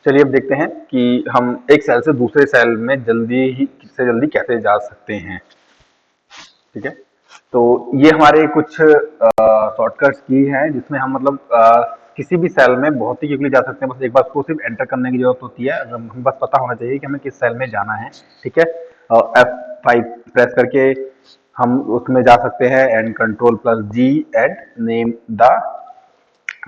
चलिए अब देखते हैं कि हम एक सेल से दूसरे सेल में जल्दी कैसे जा सकते हैं। ठीक है, तो ये हमारे कुछ शॉर्टकट्स की हैं जिसमें हम मतलब किसी भी सेल में बहुत ही क्विकली जा सकते हैं। बस एक बार उसको सिर्फ एंटर करने की जरूरत होती है, हमें बस पता होना चाहिए कि हमें किस सेल में जाना है। ठीक है, F5 प्रेस करके हम उसमें जा सकते हैं and control plus G and name the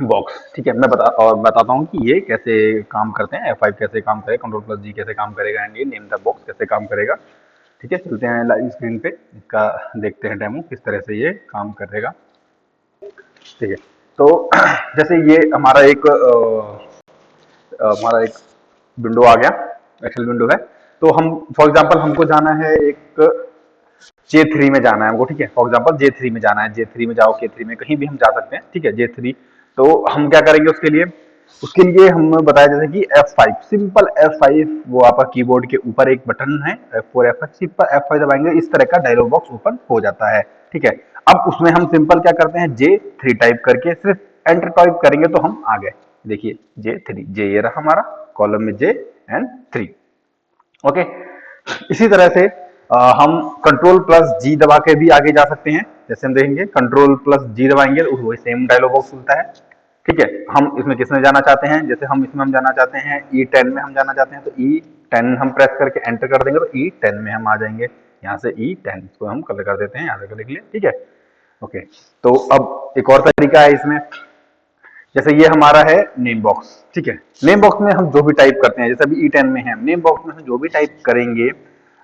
box. ठीक है, बताता हूँ कि ये कैसे काम करते हैं, F5 कैसे काम करेगा, कंट्रोल प्लस जी कैसे काम करेगा एंड ये नेम द बॉक्स कैसे काम करेगा। ठीक है, चलते हैं लाइव स्क्रीन पे, इसका देखते हैं डेमो किस तरह से ये काम करेगा। ठीक है, तो जैसे ये हमारा एक विंडो आ गया, एक्सेल विंडो है। तो हम फॉर एग्जांपल हमको जाना है एक J3 में जाना है हमको। ठीक है, फॉर एग्जांपल J3 में जाना है, J3 में जाओ, K3 में कहीं भी हम जा सकते हैं। ठीक है, J3। तो हम क्या करेंगे उसके लिए हम बताया जैसे कि F5, सिंपल F5, वो आपका कीबोर्ड के ऊपर एक बटन है F4 F5, सिंपल F5 दबाएंगे, इस तरह का डायलॉग बॉक्स ओपन हो जाता है। ठीक है, अब उसमें हम सिंपल क्या करते हैं, J3 टाइप करके सिर्फ एंटर टाइप करेंगे तो हम आ गए। देखिए J3, J ये रहा हमारा कॉलम में J एंड 3। ओके, इसी तरह से हम कंट्रोल प्लस जी दबा के भी आगे जा सकते हैं। जैसे हम देखेंगे कंट्रोल प्लस जी दबाएंगे तो वही सेम डायलॉग बॉक्स खुलता है। ठीक है, हम इसमें किसमें जाना चाहते हैं, जैसे हम इसमें हम जाना चाहते हैं E10 में हम जाना चाहते हैं, तो E10 हम प्रेस करके एंटर कर देंगे तो E10 में हम आ जाएंगे। यहाँ से E10 को हम कलर कर देते हैं यहाँ से करने के लिए। ठीक है, ओके। तो अब एक और तरीका है इसमें, जैसे ये हमारा है नेम बॉक्स। ठीक है, नेम बॉक्स में हम जो भी टाइप करते हैं, जैसे अभी E10 में है, नेम बॉक्स में हम जो भी टाइप करेंगे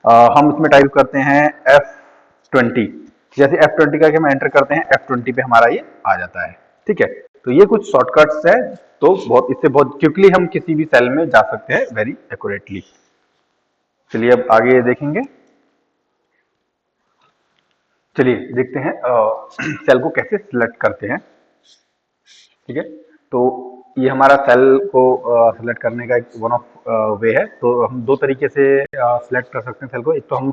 हम इसमें टाइप करते हैं F20। जैसे F20 करके हम एंटर करते हैं, F20 पे हमारा ये आ जाता है। ठीक है, तो ये कुछ शॉर्टकट्स है, तो इससे बहुत क्विकली हम किसी भी सेल में जा सकते हैं वेरी एक्यूरेटली। चलिए अब आगे देखेंगे। चलिए देखते हैं सेल को कैसे सिलेक्ट करते हैं। ठीक है, तो ये हमारा सेल को सिलेक्ट करने का एक वन ऑफ वे है। तो हम दो तरीके से सिलेक्ट कर सकते हैं सेल को। एक तो हम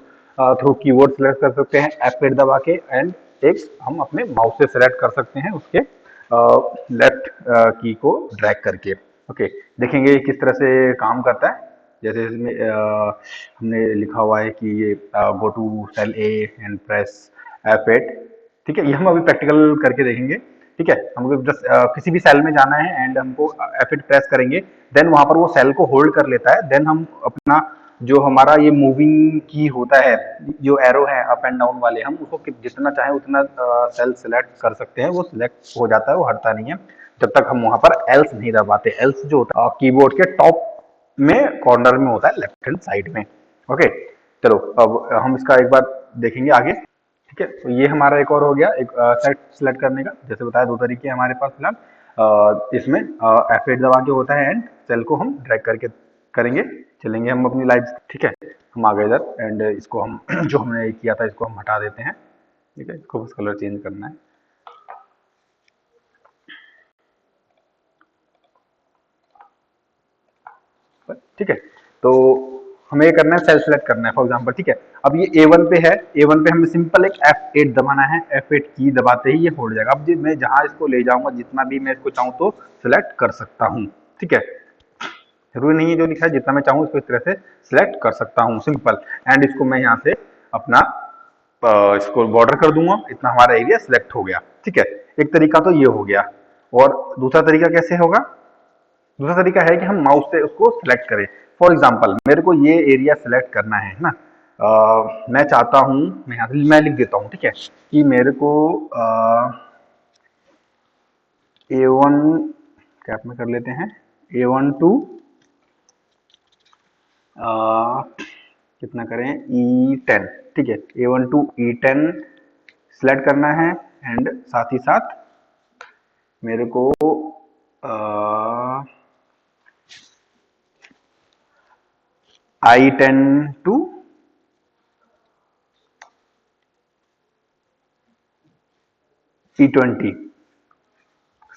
थ्रू कीबोर्ड सिलेक्ट कर सकते हैं F8 दबा के, एंड एक हम अपने माउस से सिलेक्ट कर सकते हैं उसके लेफ्ट की को ड्रैग करके। ओके, देखेंगे किस तरह से काम करता है। जैसे इसमें हमने लिखा हुआ है कि ये go to cell A and press F8। ठीक है, ये हम अभी प्रैक्टिकल करके देखेंगे। ठीक है, हमको जस्ट किसी भी सेल में जाना है एंड हमको F8 प्रेस करेंगे, देन वहां पर वो सेल को होल्ड कर लेता है। देन हम अपना जो हमारा ये मूविंग की होता है, जो एरो है अप एंड डाउन वाले, हम उसको जितना चाहे उतना सेल सिलेक्ट कर सकते हैं। वो सिलेक्ट हो जाता है, वो हटता नहीं है जब तक हम वहां पर एल्स नहीं दबाते। एल्स जो होता है कीबोर्ड के टॉप में कॉर्नर में होता है, लेफ्ट हैंड साइड में। ओके, चलो अब हम इसका एक बार देखेंगे आगे। ठीक है, तो ये हमारा एक और हो गया एक सेट सिलेक्ट करने का। जैसे बताया दो तरीके हैं हमारे पास फिलहाल। इसमें F8 दबा के होता है एंड सेल को हम ड्रैग करके करेंगे, चलेंगे हम अपनी लाइफ। ठीक है, हम आ गए इधर एंड इसको हम जो हमने किया था इसको हम हटा देते हैं। ठीक है, इसको बस कलर चेंज करना है। ठीक है, तो हमें ये करना है, सेल सेलेक्ट करना है फॉर एग्जांपल। ठीक है, अब ये A1 पे है, A1 पे हमें सिंपल एक F8 दबाना है। F8 की दबाते ही ये हो जाएगा। अब मैं जहां इसको ले जाऊंगा, जितना भी मैं इसको चाहूँ तो सिलेक्ट कर सकता हूँ। ठीक है, जरूरी नहीं है जो लिखा है, जितना मैं चाहूँ इसको इस तरह से सिलेक्ट कर सकता हूँ सिंपल। एंड इसको मैं यहाँ से अपना इसको बॉर्डर कर दूंगा, इतना हमारा एरिया सिलेक्ट हो गया। ठीक है, एक तरीका तो ये हो गया। और दूसरा तरीका कैसे होगा, दूसरा तरीका है कि हम माउस से उसको सिलेक्ट करें। फॉर एग्जांपल मेरे को ये एरिया सिलेक्ट करना है ना, मैं चाहता हूं, मैं लिख देता हूं। ठीक है, कि मेरे को A1 कैप में कर लेते हैं, A1 टू कितना करें, E10। ठीक है, A1 टू E10 सिलेक्ट करना है एंड साथ ही साथ मेरे को I10 टू E20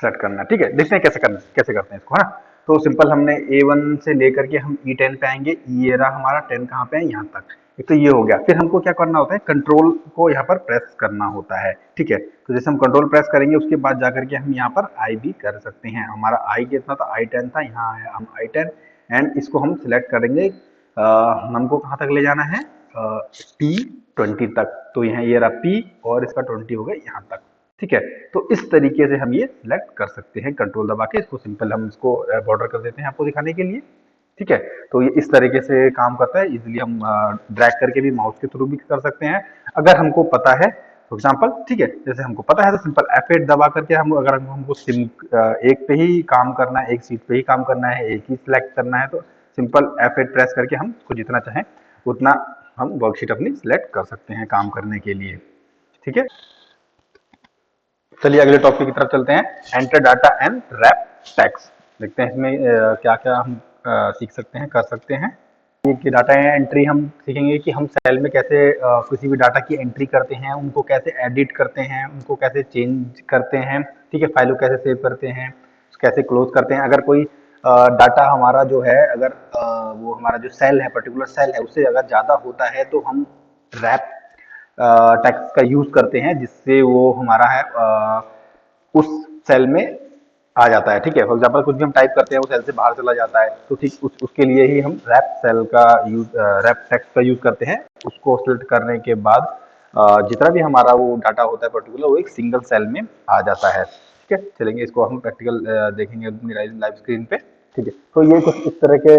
सेलेक्ट करना है। ठीक है, देखते हैं कैसे करते हैं इसको, है ना। तो सिंपल हमने A1 से लेकर के हम E10 पे आएंगे। ये रहा हमारा 10 कहाँ पे है, यहाँ तक। एक तो ये हो गया। फिर हमको क्या करना होता है, कंट्रोल को यहाँ पर प्रेस करना होता है, ठीक है। तो जैसे हम कंट्रोल प्रेस करेंगे उसके बाद जाकर के हम यहाँ पर आई भी कर सकते हैं। हमारा आई कितना था, I10 था, यहाँ आया हम I10 एंड इसको हम सिलेक्ट करेंगे। हमको कहाँ तक ले जाना है, P20 तक। तो यहाँ ये रहा P और इसका 20 हो गया यहाँ तक, ठीक है। तो इस तरीके से हम ये सिलेक्ट कर सकते हैं कंट्रोल दबा के। इसको सिंपल हम इसको बॉर्डर कर देते हैं आपको दिखाने के लिए, ठीक है। तो ये इस तरीके से काम करता है। इजीली हम ड्रैग करके भी माउस के थ्रू भी कर सकते हैं अगर हमको पता है, फॉर एग्जांपल, ठीक है। जैसे हमको पता है तो सिंपल F8 दबा करके हम, अगर हमको एक पे ही काम करना है, एक सीट पे ही काम करना है, एक ही सिलेक्ट करना है, तो सिंपल F8 प्रेस करके हम उसको जितना चाहें उतना हम वर्कशीट अपनी सिलेक्ट कर सकते हैं काम करने के लिए, ठीक है। चलिए अगले टॉपिक की तरफ चलते हैं, enter data and wrap text. देखते हैं इसमें क्या क्या हम सीख सकते हैं, कर सकते हैं। ये डाटा एंट्री हम सीखेंगे कि हम सेल में कैसे किसी भी डाटा की एंट्री करते हैं, उनको कैसे एडिट करते हैं, उनको कैसे चेंज करते हैं, ठीक है। फाइल को कैसे सेव करते हैं, कैसे क्लोज करते हैं। अगर कोई डाटा हमारा जो है, अगर वो हमारा जो सेल है, पर्टिकुलर सेल है, उससे अगर ज़्यादा होता है तो हम रैप टेक्स्ट का यूज करते हैं, जिससे वो हमारा है उस सेल में आ जाता है, ठीक है। फॉर एग्जाम्पल कुछ भी हम टाइप करते हैं वो सेल से बाहर चला जाता है, तो ठीक उसके लिए ही हम रैप सेल का यूज, रैप टेक्स्ट का यूज करते हैं। उसको सिलेक्ट करने के बाद जितना भी हमारा वो डाटा होता है पर्टिकुलर, वो एक सिंगल सेल में आ जाता है, ठीक है। चलेंगे इसको हम प्रैक्टिकल देखेंगे अपनी लाइव स्क्रीन पे, ठीक है। तो ये कुछ इस तरह के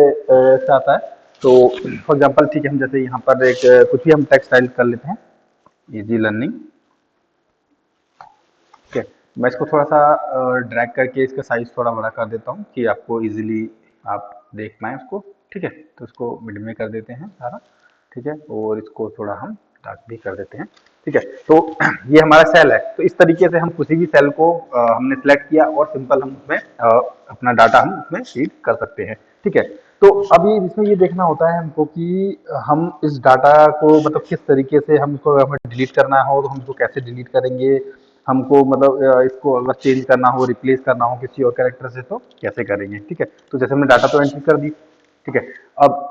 से आता है। तो फॉर एग्जाम्पल, ठीक है, हम जैसे यहाँ पर एक कुछ भी हम टेक्स्ट टाइप कर लेते हैं, इजी लर्निंग, ठीक है। मैं इसको थोड़ा सा ड्रैग करके इसका साइज थोड़ा बड़ा कर देता हूँ कि आपको इजीली आप देख पाएँ उसको, ठीक है। तो इसको मिड में कर देते हैं सारा, ठीक है, और इसको थोड़ा हम डार्क भी कर देते हैं, ठीक है। तो ये हमारा सेल है। तो इस तरीके से हम किसी भी सेल को हमने सेलेक्ट किया और सिंपल हम उसमें अपना डाटा हम उसमें फीड कर सकते हैं, ठीक है। तो अभी इसमें ये देखना होता है हमको कि हम इस डाटा को मतलब किस तरीके से हम इसको, हमें डिलीट करना हो तो हम इसको कैसे डिलीट करेंगे, हमको मतलब इसको अगर चेंज करना हो, रिप्लेस करना हो किसी और कैरेक्टर से, तो कैसे करेंगे, ठीक है। तो जैसे हमने डाटा तो एंट्री कर दी, ठीक है। अब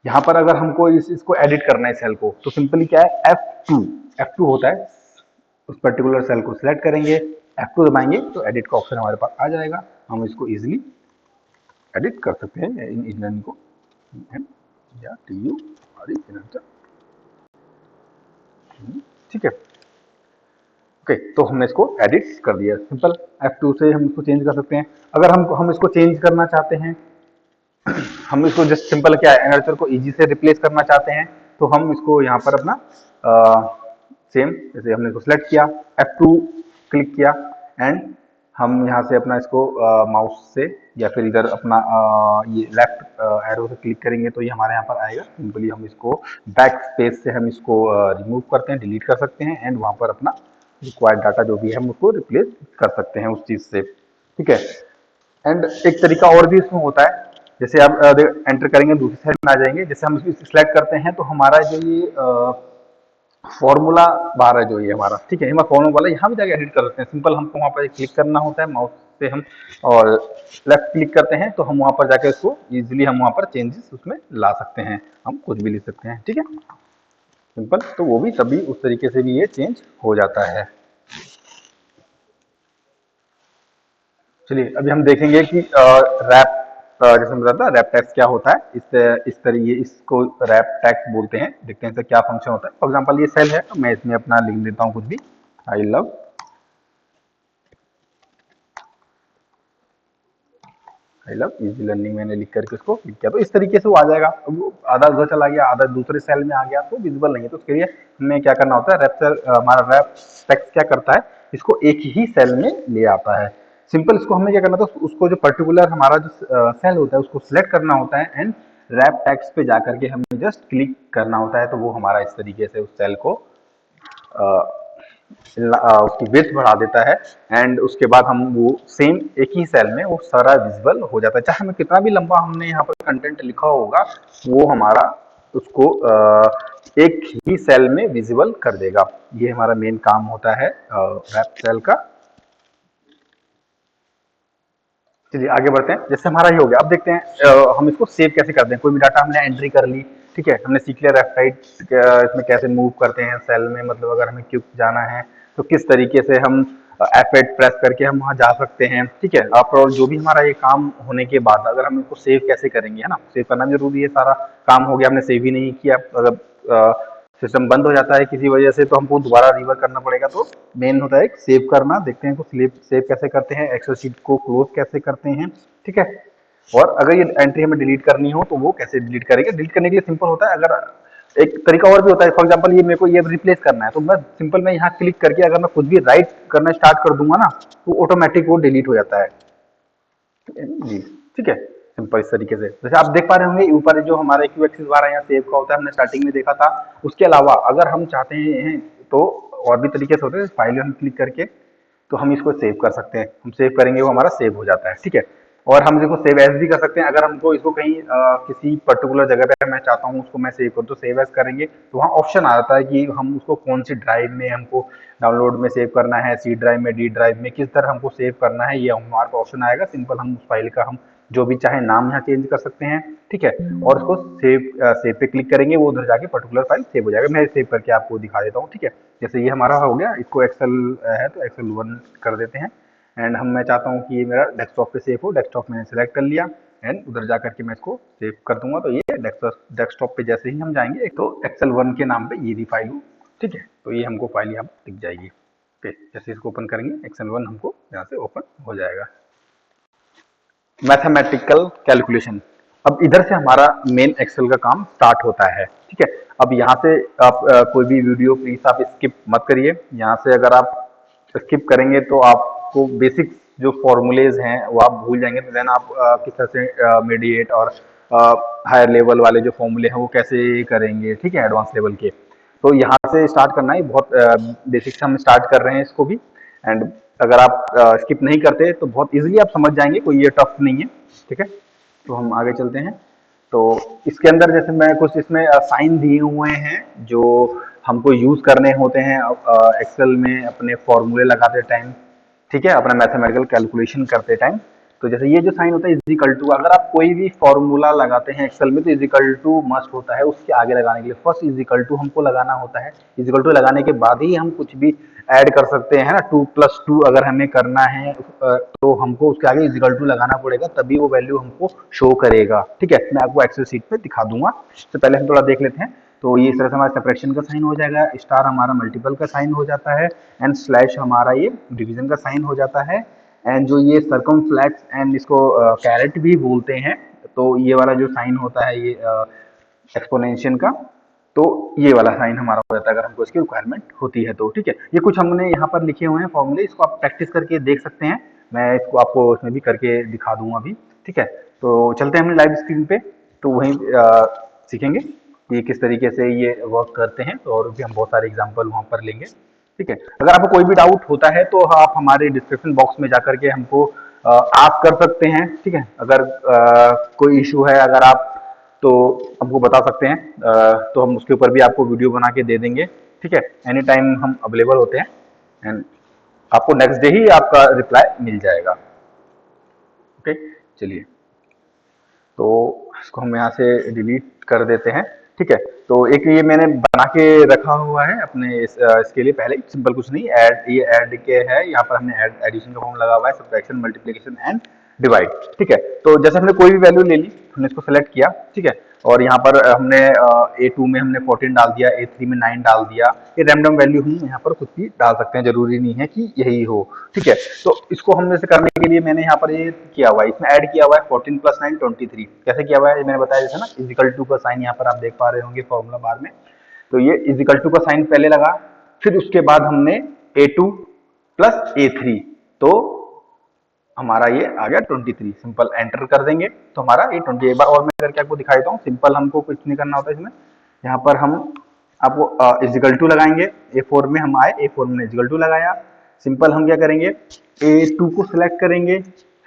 यहाँ पर अगर हमको इसको एडिट करना है सेल को, तो सिंपली क्या है, F2 होता है, उस पर्टिकुलर सेल को सिलेक्ट करेंगे, F2 दबाएंगे तो एडिट का ऑप्शन हमारे पास आ जाएगा। हम इसको इजीली एडिट कर सकते हैं इन इंजन को, या TU और ठीक है। ओके, तो हमने इसको एडिट कर दिया। सिंपल F2 से हम इसको चेंज कर सकते हैं। अगर हम इसको चेंज करना चाहते हैं, हम इसको जस्ट सिंपल क्या है, एनर्चर को इजी से रिप्लेस करना चाहते हैं, तो हम इसको यहाँ पर अपना सेम जैसे हमने इसको सिलेक्ट किया, F2 क्लिक किया एंड हम यहाँ से अपना इसको माउस से या फिर इधर अपना ये लेफ्ट एरो से क्लिक करेंगे तो ये हमारे यहाँ पर आएगा। सिंपली हम इसको बैक स्पेस से हम इसको रिमूव करते हैं, डिलीट कर सकते हैं एंड वहाँ पर अपना रिक्वायर्ड डाटा जो भी है हम उसको रिप्लेस कर सकते हैं उस चीज़ से, ठीक है। एंड एक तरीका और भी इसमें होता है, जैसे आप एंटर करेंगे दूसरी साइड में आ जाएंगे, जैसे हम इसको सिलेक्ट करते हैं तो हमारा जो ये फॉर्मूला बार है जो ये हमारा, ठीक है, हमारा फॉर्मूला वाला यहाँ भी जाके एडिट कर सकते हैं। सिंपल हमको वहाँ पर क्लिक करना होता है माउस से, हम और लेफ्ट क्लिक करते हैं तो हम वहाँ पर जाके इसको इजीली हम वहाँ पर चेंजेस उसमें ला सकते हैं, हम कुछ भी लिख सकते हैं, ठीक है, सिंपल। तो वो भी तभी उस तरीके से भी ये चेंज हो जाता है। चलिए अभी हम देखेंगे कि रैप, जैसे हम बताया रैप टैक्स क्या होता है, इस तरीके इसको रैप टैक्स बोलते हैं। देखते हैं इसका क्या फंक्शन होता है। फॉर एग्जांपल ये सेल है, तो मैं इसमें अपना लिख देता हूँ कुछ भी, आई लव इजी लर्निंग मैंने लिख करके उसको क्लिक किया, तो इस तरीके से वो आ जाएगा। अब आधा उधर चला गया, आधा दूसरे सेल में आ गया तो विजिबल नहीं है। तो उसके लिए हमें क्या करना होता है, रैप सेल, हमारा रैप टेक्स्ट क्या करता है, इसको एक ही सेल में ले आता है। सिंपल इसको हमें क्या करना था, उसको जो पर्टिकुलर हमारा जो सेल होता है उसको सिलेक्ट करना होता है एंड रैप टेक्स्ट पे जाकर के हमें जस्ट क्लिक करना होता है, तो वो हमारा इस तरीके से उस सेल को उसकी विड्थ बढ़ा देता है एंड उसके बाद हम वो सेम एक ही सेल में वो सारा विजिबल हो जाता है। चाहे हमें कितना भी लंबा हमने यहाँ पर कंटेंट लिखा होगा, वो हमारा उसको एक ही सेल में विजिबल कर देगा। ये हमारा मेन काम होता है रैप सेल का। चलिए आगे बढ़ते हैं। जैसे हमारा ये हो गया, अब देखते हैं हम इसको सेव कैसे करते हैं। कोई भी डाटा हमने एंट्री कर ली, ठीक है, हमने सीख लिया लेफ्ट राइट इसमें कैसे मूव करते हैं सेल में, मतलब अगर हमें क्यूब जाना है तो किस तरीके से हम F8 प्रेस करके हम वहां जा सकते हैं, ठीक है। आफ्टर जो भी हमारा ये काम होने के बाद अगर हम इसको सेव कैसे करेंगे, है ना, सेव करना भी जरूरी है। सारा काम हो गया, हमने सेव ही नहीं किया, अगर सिस्टम बंद हो जाता है किसी वजह से तो हमको दोबारा रिवर करना पड़ेगा। तो मेन होता है सेव करना। देखते हैं सेव सेव कैसे करते हैं, एक्सेल शीट को क्लोज कैसे करते हैं, ठीक है। और अगर ये एंट्री हमें डिलीट करनी हो तो वो कैसे डिलीट करेंगे। डिलीट करने के लिए सिंपल होता है, अगर एक तरीका और भी होता है। फॉर एग्जांपल ये मेरे को ये रिप्लेस करना है तो मैं सिंपल मैं यहाँ क्लिक करके अगर मैं कुछ भी राइट करना स्टार्ट कर दूंगा ना तो ऑटोमेटिक वो डिलीट हो जाता है जी, ठीक है। सिंपल इस तरीके से जैसे आप देख पा रहे होंगे ऊपर जो हमारा क्यू एक्सिस बार है यहाँ सेव का होता है, हमने स्टार्टिंग में देखा था। उसके अलावा अगर हम चाहते हैं तो और भी तरीके से होते हैं। फाइल में हम क्लिक करके तो हम इसको सेव कर सकते हैं, हम सेव करेंगे वो हमारा सेव हो जाता है, ठीक है। और हम इसको सेव एज भी कर सकते हैं। अगर हमको इसको कहीं किसी पर्टिकुलर जगह पे मैं चाहता हूँ उसको मैं सेव करूँ तो सेव एज करेंगे तो वहाँ ऑप्शन आ जाता है कि हम उसको कौन सी ड्राइव में हमको डाउनलोड में सेव करना है, सी ड्राइव में, डी ड्राइव में, किस तरह हमको सेव करना है, ये हमारे पास ऑप्शन आएगा। सिंपल हम उस फाइल का हम जो भी चाहे नाम यहाँ चेंज कर सकते हैं, ठीक है। और उसको सेव पे क्लिक करेंगे, वो उधर जाके पर्टिकुलर फाइल सेव हो जाएगा। मैं सेव करके आपको दिखा देता हूँ, ठीक है। जैसे ये हमारा हो गया, इसको एक्सेल है तो एक्सेल 1 कर देते हैं। एंड मैं चाहता हूँ कि ये मेरा डेस्कटॉप पे सेव हो, डेस्कटॉप मैंने सेलेक्ट कर लिया एंड उधर जा करके मैं इसको सेव कर दूंगा। तो ये डेस्कटॉप पे जैसे ही हम जाएंगे एक तो एक्सेल 1 के नाम पे ये भी फाइल हो, ठीक है। तो ये हमको फाइल यहाँ दिख जाएगी। ओके, जैसे इसको ओपन करेंगे एक्सेल 1 हमको यहाँ से ओपन हो जाएगा। मैथमेटिकल कैलकुलेशन, अब इधर से हमारा मेन एक्सेल का काम स्टार्ट होता है, ठीक है। अब यहाँ से आप कोई भी वीडियो प्लीज आप स्किप मत करिए। यहाँ से अगर आप स्किप करेंगे तो आपको बेसिक जो फॉर्मूलेज हैं वो आप भूल जाएंगे। तो देन आप किस तरह से मीडिएट और हायर लेवल वाले जो फॉर्मूले हैं वो कैसे करेंगे, ठीक है, एडवांस लेवल के। तो यहाँ से स्टार्ट करना है, बहुत बेसिक से हम स्टार्ट कर रहे हैं इसको भी। एंड अगर आप स्किप नहीं करते तो बहुत इजीली आप समझ जाएंगे, कोई ये टफ नहीं है, ठीक है। तो हम आगे चलते हैं। तो इसके अंदर जैसे मैं कुछ इसमें साइन दिए हुए हैं जो हमको यूज करने होते हैं एक्सेल में अपने फॉर्मूले लगाते टाइम, ठीक है, अपना मैथमेटिकल कैलकुलेशन करते टाइम। तो जैसे ये जो साइन होता है इजिकल टू, अगर आप कोई भी फॉर्मूला लगाते हैं एक्सेल में तो इजिकल टू मस्ट होता है उसके आगे लगाने के लिए। फर्स्ट इजिकल टू हमको लगाना होता है, इजिकल टू लगाने के बाद ही हम कुछ भी ऐड कर सकते हैं ना। 2+2 अगर हमें करना है तो हमको उसके आगे इजिकल टू लगाना पड़ेगा, तभी वो वैल्यू हमको शो करेगा, ठीक है। मैं आपको एक्सेल शीट पे दिखा दूंगा। तो पहले हम थोड़ा देख लेते हैं। तो ये इस तरह से हमारा सेपरेशन का साइन हो जाएगा, स्टार हमारा मल्टीपल का साइन हो जाता है एंड स्लैश हमारा ये डिवीजन का साइन हो जाता है। एंड जो ये सर्कमफ्लेक्स एंड इसको कैरेट भी बोलते हैं, तो ये वाला जो साइन होता है ये एक्सपोनेंशियल का, तो ये वाला साइन हमारा हो जाता है अगर हमको इसकी रिक्वायरमेंट होती है तो, ठीक है। ये कुछ हमने यहाँ पर लिखे हुए हैं फॉर्मूले, इसको आप प्रैक्टिस करके देख सकते हैं। मैं इसको आपको इसमें भी करके दिखा दूंगा अभी, ठीक है। तो चलते हैं हम लाइव स्क्रीन पे, तो वहीं सीखेंगे कि किस तरीके से ये वर्क करते हैं। तो और भी हम बहुत सारे एग्जाम्पल वहाँ पर लेंगे, ठीक है। अगर आपको कोई भी डाउट होता है तो आप हमारे डिस्क्रिप्शन बॉक्स में जाकर के हमको आस्क कर सकते हैं, ठीक है। अगर कोई इशू है अगर आप तो हमको बता सकते हैं, तो हम उसके ऊपर भी आपको वीडियो बना के दे देंगे, ठीक है। एनी टाइम हम अवेलेबल होते हैं एंड आपको नेक्स्ट डे ही आपका रिप्लाई मिल जाएगा। ओके, चलिए तो इसको हम यहाँ से डिलीट कर देते हैं, ठीक है। तो एक ये मैंने बना के रखा हुआ है अपने इसके लिए पहले ही, सिंपल कुछ नहीं, ऐड, ये ऐड के है, यहाँ पर हमने ऐड एडिशन का फॉर्म लगा हुआ है, सब्ट्रैक्शन, मल्टीप्लिकेशन एंड डिवाइड, ठीक है। तो जैसे हमने कोई भी वैल्यू ले ली, हमने इसको सेलेक्ट किया, ठीक है। और यहाँ पर हमने A2 में हमने 14 डाल दिया, A3 में 9 डाल दिया। ये रैंडम वैल्यू हम यहाँ पर कुछ भी डाल सकते हैं, जरूरी नहीं है कि यही हो, ठीक है। तो इसको हम जैसे करने के लिए मैंने यहाँ पर ये किया हुआ है, इसमें ऐड किया हुआ है 14 + 9 23। कैसे किया हुआ है मैंने बताया जैसे ना, इजिकल टू का साइन यहाँ पर आप देख पा रहे होंगे फॉर्मूला बार में। तो ये इजिकल टू का साइन पहले लगा, फिर उसके बाद हमने A2 + A3, तो हमारा ये आ गया 23। सिंपल एंटर कर देंगे तो हमारा ये 20। एक बार और मैं करके आपको दिखा देता हूँ। सिंपल हमको कुछ नहीं करना होता इसमें, यहाँ पर हम आपको इजिकल टू लगाएंगे। A4 में हम आए, A4 में इजिकल टू लगाया। सिंपल हम क्या करेंगे, A2 को सिलेक्ट करेंगे,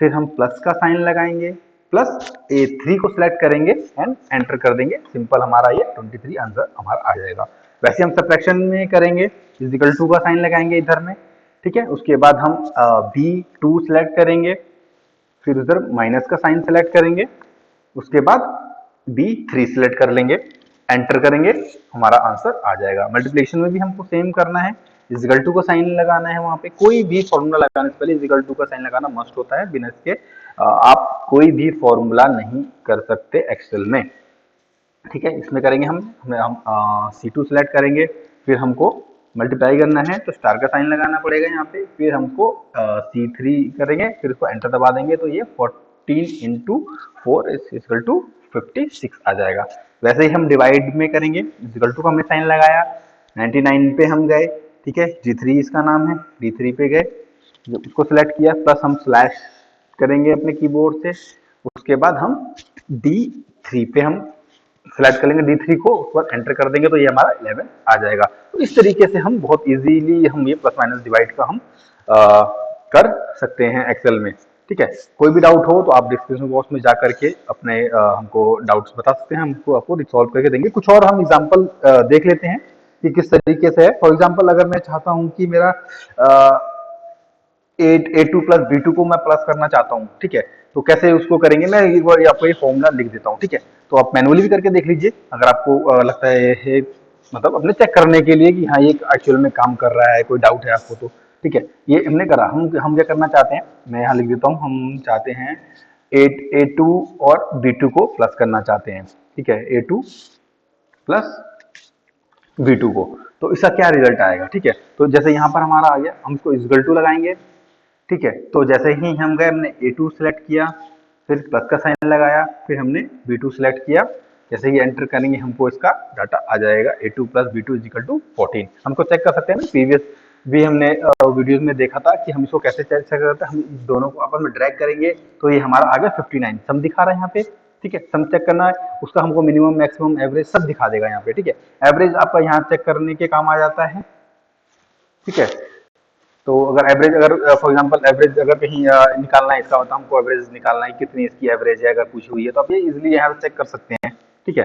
फिर हम प्लस का साइन लगाएंगे, प्लस A3 को सिलेक्ट करेंगे एंड एंटर कर देंगे। सिंपल हमारा ये 23 आंसर हमारा आ जाएगा। वैसे हम सब्ट्रैक्शन में करेंगे, इजिकल टू का साइन लगाएंगे इधर में, ठीक है। उसके बाद हम B2 सिलेक्ट करेंगे, फिर उधर माइनस का साइन सेलेक्ट करेंगे, उसके बाद B3 सिलेक्ट कर लेंगे, एंटर करेंगे, हमारा आंसर आ जाएगा। मल्टीप्लिकेशन में भी हमको सेम करना है, इजिकल टू का साइन लगाना है, वहां पे कोई भी फॉर्मूला लगाने से पहले इजिकल टू का साइन लगाना मस्ट होता है, बिना इसके आप कोई भी फॉर्मूला नहीं कर सकते एक्सेल में। ठीक है, इसमें करेंगे हम C2 सेलेक्ट करेंगे, फिर हमको मल्टीप्लाई करना है तो स्टार का साइन लगाना पड़ेगा यहाँ पे, फिर हमको C3 करेंगे, फिर उसको एंटर दबा देंगे तो ये 14 इंटू 4 इक्वल टू 56 आ जाएगा। वैसे ही हम डिवाइड में करेंगे, इक्वल टू का हमने साइन लगाया, 99 पे हम गए, ठीक है, G3 इसका नाम है, D3 पे गए, उसको सिलेक्ट किया, प्लस हम स्लैश करेंगे अपने कीबोर्ड से, उसके बाद हम D3 पे हम सिलेक्ट कर लेंगे D3 को, उसके बाद एंटर कर देंगे तो ये हमारा 11 आ जाएगा। तो इस तरीके से हम बहुत इजीली हम ये प्लस माइनस डिवाइड का हम कर सकते हैं एक्सेल में। ठीक है, कोई भी डाउट हो तो आप डिस्क्रिप्शन बॉक्स में जा करके अपने हमको डाउट्स बता सकते हैं, हमको आपको रिसॉल्व करके देंगे। कुछ और हम एग्जांपल देख लेते हैं कि किस तरीके से है। फॉर एग्जांपल अगर मैं चाहता हूं कि मेरा A2 प्लस B2 को मैं प्लस करना चाहता हूँ, ठीक है, तो कैसे उसको करेंगे, मैं एक बार आपको ये फॉर्मूला लिख देता हूँ। ठीक है, तो आप मैनुअली भी करके देख लीजिए अगर आपको लगता है ये मतलब अपने चेक करने के लिए कि हाँ ये एक्चुअल में काम कर रहा है, कोई डाउट है आपको तो। ठीक है, ये हमने करा, हम क्या करना चाहते हैं, मैं यहाँ लिख देता हूँ, हम चाहते हैं A2 और B2 को प्लस करना चाहते हैं। ठीक है, A2 प्लस B2 को, तो इसका क्या रिजल्ट आएगा। ठीक है, तो जैसे यहाँ पर हमारा आ गया, हम इसको इक्वल टू लगाएंगे। ठीक है, तो जैसे ही हम गए, हमने A2 सेलेक्ट किया, फिर प्लस का साइन लगाया, फिर हमने B2 सेलेक्ट किया, जैसे ही एंटर करेंगे हमको इसका डाटा आ जाएगा, A2 plus B2 is equal to 14। हमको चेक कर सकते हैं ना, प्रीवियस भी हमने वीडियोस में देखा था कि हम इसको कैसे चेक करते हैं। हम इस दोनों को आपस में ड्रैग करेंगे तो ये हमारा आ गया 59, सम दिखा रहा है यहाँ पे। ठीक है, सम चेक करना है, उसका हमको मिनिमम मैक्सिमम एवरेज सब दिखा देगा यहाँ पे। ठीक है, एवरेज आपका यहाँ चेक करने के काम आ जाता है। ठीक है, तो अगर एवरेज, अगर फॉर एग्जांपल एवरेज अगर कहीं निकालना है इसका, मतलब हमको एवरेज निकालना है कितनी इसकी एवरेज है अगर पूछी हुई है, तो आप ये इजीली यहाँ से चेक कर सकते हैं। ठीक है,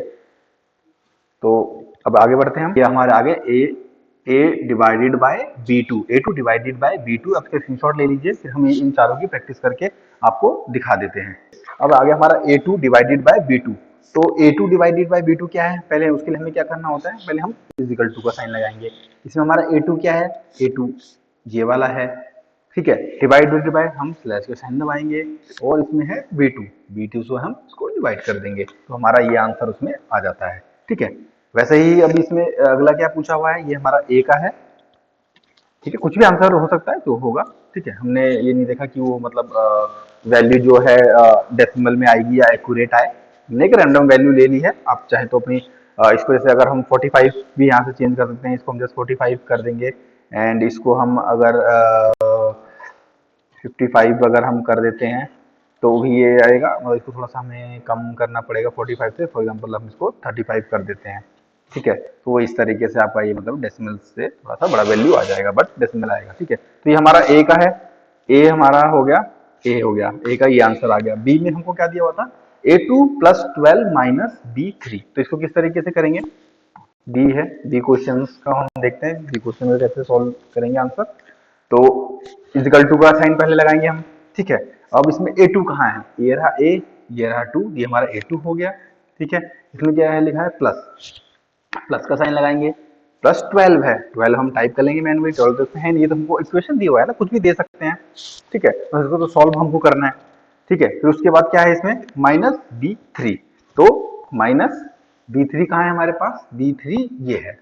तो अब आगे बढ़ते हैं हम, ये हमारे आगे A divided by B2, A2 divided by B2, आप इसके स्क्रीनशॉट ले लीजिए, फिर हम इन चारों की प्रैक्टिस करके आपको दिखा देते हैं। अब आगे हमारा A2 डिवाइडेड बाय B2, तो A2 डिवाइडेड बाय B2 क्या है, पहले उसके लिए हमें क्या करना होता है, पहले हम इक्वल टू का साइन लगाएंगे। इसमें हमारा A2 क्या है, A2 ये वाला है। ठीक है, डिवाइडेड बाय हम स्लैश का साइन दबाएंगे, और इसमें है B2 से हम इसको डिवाइड कर देंगे, तो हमारा ये आंसर उसमें आ जाता है। ठीक है, वैसे ही अभी इसमें अगला क्या पूछा हुआ है, ये हमारा A का है। ठीक है, कुछ भी आंसर हो सकता है जो होगा। ठीक है, हमने ये नहीं देखा कि वो मतलब वैल्यू जो है डेसिमल में आएगी या एक्यूरेट आए, हमने एक रैंडम वैल्यू ले ली है। आप चाहे तो अपनी इसको जैसे अगर हम 45 भी यहाँ से चेंज कर सकते हैं, इसको हम जस्ट 45 कर देंगे, एंड इसको हम अगर 55 अगर हम कर देते हैं तो भी ये आएगा, मतलब इसको थोड़ा सा हमें कम करना पड़ेगा 45 से, फॉर एग्जांपल हम इसको 35 कर देते हैं। ठीक है, तो वो इस तरीके से आपका ये मतलब डेसिमल से थोड़ा सा बड़ा वैल्यू आ जाएगा, बट डेसिमल आएगा। ठीक है, तो ये हमारा ए का है, ए हमारा हो गया, ए हो गया, ए का ये आंसर आ गया। बी में हमको क्या दिया हुआ था, A2 प्लस 12 माइनस B3, तो इसको किस तरीके से करेंगे, बी है, बी क्वेश्चन का हम देखते हैं, बी क्वेश्चन में कैसे सॉल्व करेंगे आंसर। तो इजिकल टू का साइन पहले लगाएंगे हम। ठीक है, अब इसमें A2 कहाँ है, ये रहा A, ये रहा 2, ये हमारा A2 हो गया। ठीक है, इसमें क्या है लिखा है प्लस, प्लस का साइन लगाएंगे, प्लस 12 है, 12 हम टाइप कर लेंगे मैनुअली, 12 तो इसमें है नहीं, ये तो हमको इक्वेशन दिया हुआ है ना, कुछ भी दे सकते हैं। ठीक है, तो इसको तो सॉल्व हमको करना है। ठीक है, फिर उसके बाद क्या है इसमें माइनस B3, तो माइनस B3 कहाँ है हमारे पास, B3 ये है,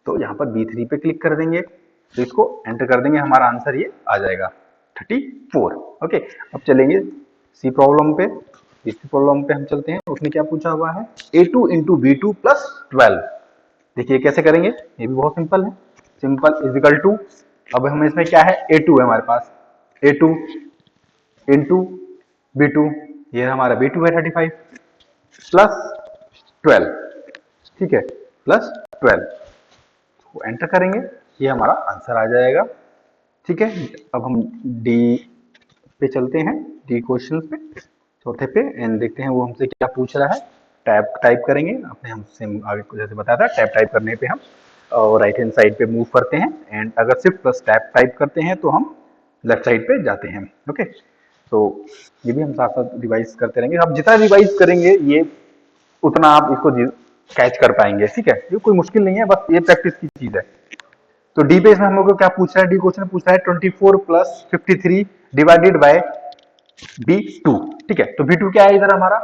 तो यहाँ पर B3 पे क्लिक कर देंगे, तो इसको एंटर कर देंगे, हमारा आंसर ये आ जाएगा 34। ओके, अब चलेंगे सी प्रॉब्लम पे, इसी प्रॉब्लम पे हम चलते हैं। उसमें क्या पूछा हुआ है, A2 इंटू B2 प्लस 12, देखिए कैसे करेंगे, ये भी बहुत सिंपल है, सिंपल इजिकल टू, अब हमें इसमें क्या है, A2 है हमारे पास, A2 इंटू B2, ये हमारा B2 है 35 प्लस 12। ठीक है, प्लस 12 को एंटर करेंगे, ये हमारा आंसर आ जाएगा। ठीक है, अब हम डी पे चलते हैं, डी क्वेश्चन पे, चौथे पे, एंड देखते हैं वो हमसे क्या पूछ रहा है। टैब टाइप करेंगे, अपने हमसे आगे जैसे बताया था, टैब टाइप करने पे हम राइट हैंड साइड पे मूव करते हैं, एंड अगर सिर्फ प्लस टैब टाइप करते हैं तो हम लेफ्ट साइड पे जाते हैं। ओके, तो ये भी हम साथ साथ रिवाइज करते रहेंगे, आप जितना रिवाइज करेंगे ये उतना आप इसको कैच कर पाएंगे। ठीक है, ये कोई मुश्किल नहीं है, बस ये प्रैक्टिस की चीज है। तो डी पे इसमें हम लोग को क्या पूछ रहा है, डी क्वेश्चन पूछ रहा है 24 प्लस 53 डिवाइडेड बाय B2। ठीक है, तो B2 क्या है इधर हमारा,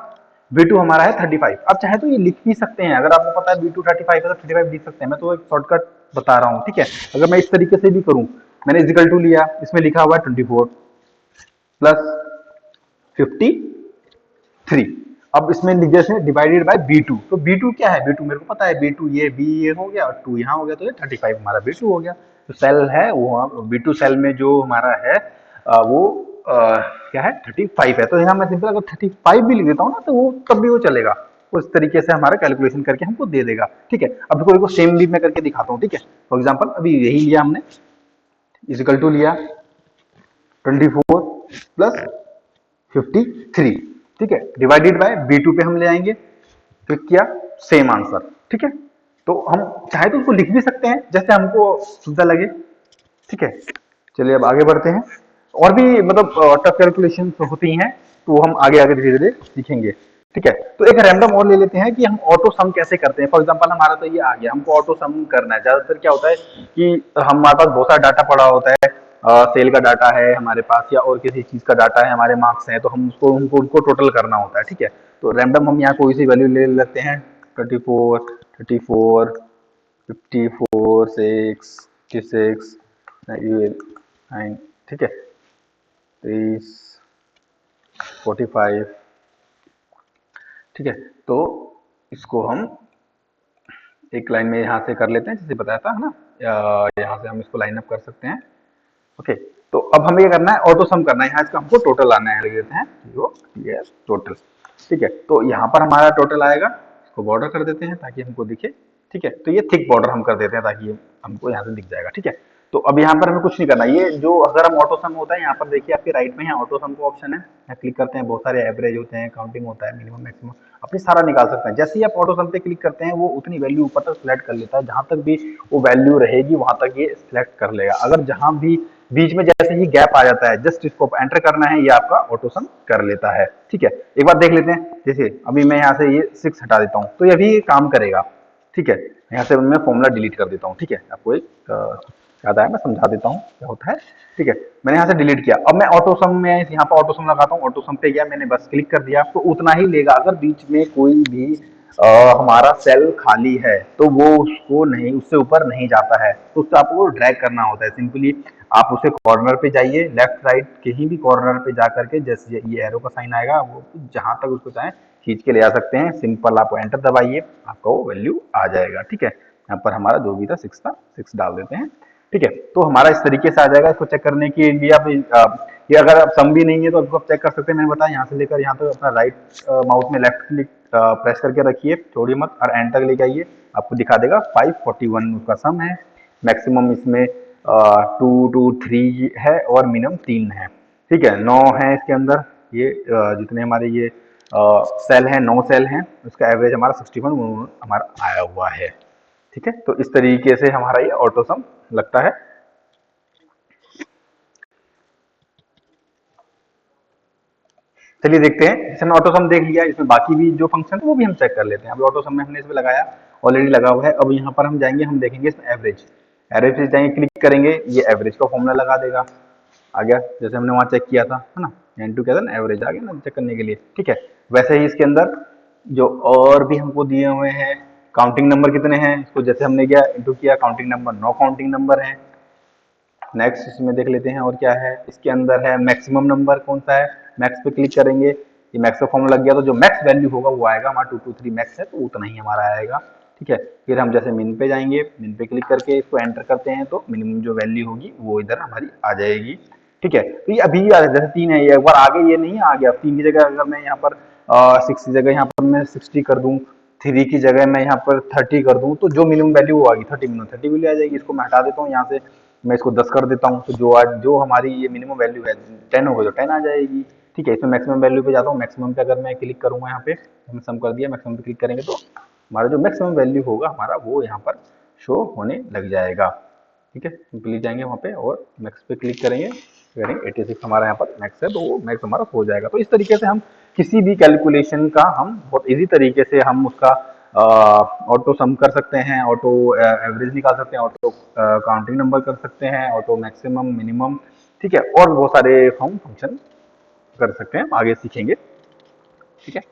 B2 हमारा है 35। अब चाहे तो ये लिख भी सकते हैं, अगर आपको पता है B2 35 है तो 35 लिख सकते हैं, मैं तो एक शॉर्टकट बता रहा हूँ। ठीक है, अगर मैं इस तरीके से भी करूं, मैंने इजिकल टू लिया, इसमें लिखा हुआ है 24 प्लस 53, अब इसमें जैसे डिवाइडेड बाय B2, तो B2 क्या है, B2 मेरे को पता है, B2 ये B ये हो गया और 2 यहाँ हो गया, तो ये 35 हमारा B2 हो गया। तो सेल है वो B2 सेल में जो हमारा है वो क्या है 35 है, तो यहाँ मैं सिंपल अगर 35 भी लिख देता हूँ ना, तो वो तब भी वो चलेगा, उस तरीके से हमारा कैलकुलेशन करके हमको दे देगा। ठीक है, अब कोई को सेम भी मैं करके दिखाता हूँ। ठीक है, फॉर एग्जाम्पल अभी यही लिया हमने, इजिकल टू लिया 24 प्लस 53। ठीक है, डिवाइडेड बाय B2 पे हम ले आएंगे, क्लिक किया, सेम आंसर। ठीक है, तो हम चाहे तो उसको लिख भी सकते हैं जैसे हमको सुविधा लगे। ठीक है, चलिए अब आगे बढ़ते हैं, और भी मतलब टफ कैलकुलेशन होती हैं, तो हम आगे आगे धीरे धीरे सीखेंगे। ठीक है, तो एक रैंडम और ले लेते हैं कि हम ऑटो सम कैसे करते हैं। फॉर एग्जांपल हमारा तो ये आ गया, हमको ऑटो सम करना है। ज्यादातर क्या होता है कि हमारे पास बहुत सारा डाटा पड़ा होता है, सेल का डाटा है हमारे पास या और किसी चीज का डाटा है, हमारे मार्क्स हैं, तो हम उसको उनको टोटल करना होता है। ठीक है, तो रैंडम हम यहाँ कोई सी वैल्यू ले लेते हैं, 34 34 54 6 56 9। ठीक है, 23 45। ठीक है, तो इसको हम एक लाइन में यहाँ से कर लेते हैं, जैसे बताया था है ना, यहाँ से हम इसको लाइन अप कर सकते हैं। ओके, तो अब हमें ये करना है, ऑटो सम करना है, यहाँ इसका हमको टोटल आना है, लिख देते हैं ये टोटल। ठीक है, तो यहाँ पर हमारा टोटल आएगा, इसको बॉर्डर कर देते हैं ताकि हमको दिखे। ठीक है, तो ये थिक बॉर्डर हम कर देते हैं ताकि ये हमको यहाँ से दिख जाएगा। ठीक है, तो अब यहाँ पर हमें कुछ नहीं करना, ये जो अगर हम ऑटो सम होता है, यहाँ पर देखिए आपके राइट में है ऑटो सम का ऑप्शन है, यहाँ क्लिक करते हैं, बहुत सारे एवरेज होते हैं, काउंटिंग होता है, मिनिमम मैक्सिमम, अपनी सारा निकाल सकते हैं। जैसे ही आप ऑटो सम पे क्लिक करते हैं, वो उतनी वैल्यू ऊपर तक सिलेक्ट कर लेता है, जहां तक भी वो वैल्यू रहेगी वहां तक ये सिलेक्ट कर लेगा। अगर जहां भी बीच में जैसे ही गैप आ जाता है, जस्ट इसको एंटर करना है, ये आपका ऑटो सम कर लेता है। ठीक है, एक बार देख लेते हैं, जैसे अभी मैं यहाँ से ये 6 हटा देता हूँ, तो ये भी काम करेगा। ठीक है, यहाँ से मैं फॉर्मूला डिलीट कर देता हूँ। ठीक है, आपको एक याद आया, मैं समझा देता हूँ क्या होता है। ठीक है, मैंने यहाँ से डिलीट किया, अब मैं ऑटो सम में यहाँ पर ऑटो सम लगाता हूँ, ऑटो सम पे गया, मैंने बस क्लिक कर दिया, तो उतना ही लेगा। अगर बीच में कोई भी हमारा सेल खाली है तो वो उसको नहीं, उससे ऊपर नहीं जाता है, तो उससे आपको ड्रैग करना होता है। सिंपली आप उसे कॉर्नर पे जाइए, लेफ्ट राइट कहीं भी कॉर्नर पे जा करके, जैसे ये एरो का साइन आएगा, वो जहां तक उसको चाहे खींच के ले आ सकते हैं। सिंपल आप एंटर दबाइए, आपका वो वैल्यू आ जाएगा। ठीक है, यहाँ पर हमारा जो भी था 6 डाल देते हैं। ठीक है, तो हमारा इस तरीके से आ जाएगा। इसको चेक करने के लिए आप ये अगर आप सम भी नहीं है तो आपको चेक कर सकते हैं। मैंने बताया यहाँ से लेकर यहाँ तक अपना राइट माउस में लेफ्ट क्लिक प्रेस करके रखिए, छोड़िए मत, और एंड तक लेके आइए, आपको दिखा देगा 541 उसका सम है। मैक्सिमम इसमें 2 2 3 है और मिनिमम 3 है। ठीक है, 9 है इसके अंदर, ये जितने हमारे ये सेल हैं, 9 सेल हैं, उसका एवरेज हमारा 61 हमारा आया हुआ है। ठीक है, तो इस तरीके से हमारा ये ऑटो सम लगता है। चलिए देखते हैं, जैसे हमने ऑटो सम देख लिया, इसमें बाकी भी जो फंक्शन है वो भी हम चेक कर लेते हैं। अभी ऑटो सम में हमने इसमें लगाया, ऑलरेडी लगा हुआ है। अब यहाँ पर हम जाएंगे, हम देखेंगे इसमें एवरेज, एवरेज पे जाएंगे, क्लिक करेंगे, ये एवरेज का फॉर्मूला लगा देगा, आ गया जैसे हमने वहां चेक किया था, है ना, N2 क्या था ना, एवरेज आ गया ना चेक करने के लिए। ठीक है, वैसे ही इसके अंदर जो और भी हमको दिए हुए हैं, काउंटिंग नंबर कितने हैं, इसको जैसे हमने किया इंटू किया, काउंटिंग नंबर 9 काउंटिंग नंबर है। नेक्स्ट इसमें देख लेते हैं और क्या है, इसके अंदर है मैक्सिमम नंबर कौन सा है, मैक्स पे क्लिक करेंगे, ये मैक्स का फॉर्मूला लग गया, तो जो मैक्स वैल्यू होगा वो आएगा हमारा 223 मैक्स है, तो उतना ही हमारा आएगा। ठीक है, फिर हम जैसे मिन पे जाएंगे, मिन पे क्लिक करके इसको एंटर करते हैं, तो मिनिमम जो वैल्यू होगी वो इधर हमारी आ जाएगी। ठीक है, तो ये अभी जैसे 3 है, ये एक बार आगे ये नहीं आ गया, 3 की जगह अगर मैं यहाँ पर 6 की जगह यहाँ पर मैं 60 कर दूं, 3 की जगह मैं यहाँ पर 30 कर दूं, तो जो मिनिमम वैल्यू वो आ गई 30, मिनिमम 30 वैल्यू आ जाएगी। इसको मैं हटा देता हूँ यहाँ से, मैं इसको 10 कर देता हूँ, तो जो आज जो हमारी ये मिनिमम वैल्यू है 10 होगा, तो 10 आ जाएगी। ठीक है, इसमें मैक्सिमम वैल्यू पे जाता हूँ, मैक्सिमम पे अगर मैं क्लिक करूंगा, यहाँ पे हमने सम कर दिया, मैक्सिमम पे क्लिक करेंगे तो हमारा जो मैक्सिमम वैल्यू होगा हमारा वो यहाँ पर शो होने लग जाएगा। ठीक है, सिंपली जाएंगे वहाँ पे और मैक्स पे क्लिक करेंगे, 86 हमारा यहाँ पर मैक्स है, तो वो मैक्स हमारा हो जाएगा। तो इस तरीके से हम किसी भी कैलकुलेशन का हम बहुत इजी तरीके से हम उसका ऑटो सम कर सकते हैं, ऑटो एवरेज निकाल सकते हैं, ऑटो काउंटिंग नंबर कर सकते हैं, ऑटो मैक्सिमम मिनिमम, ठीक है, और बहुत सारे हम फंक्शन कर सकते हैं, आगे सीखेंगे, ठीक है।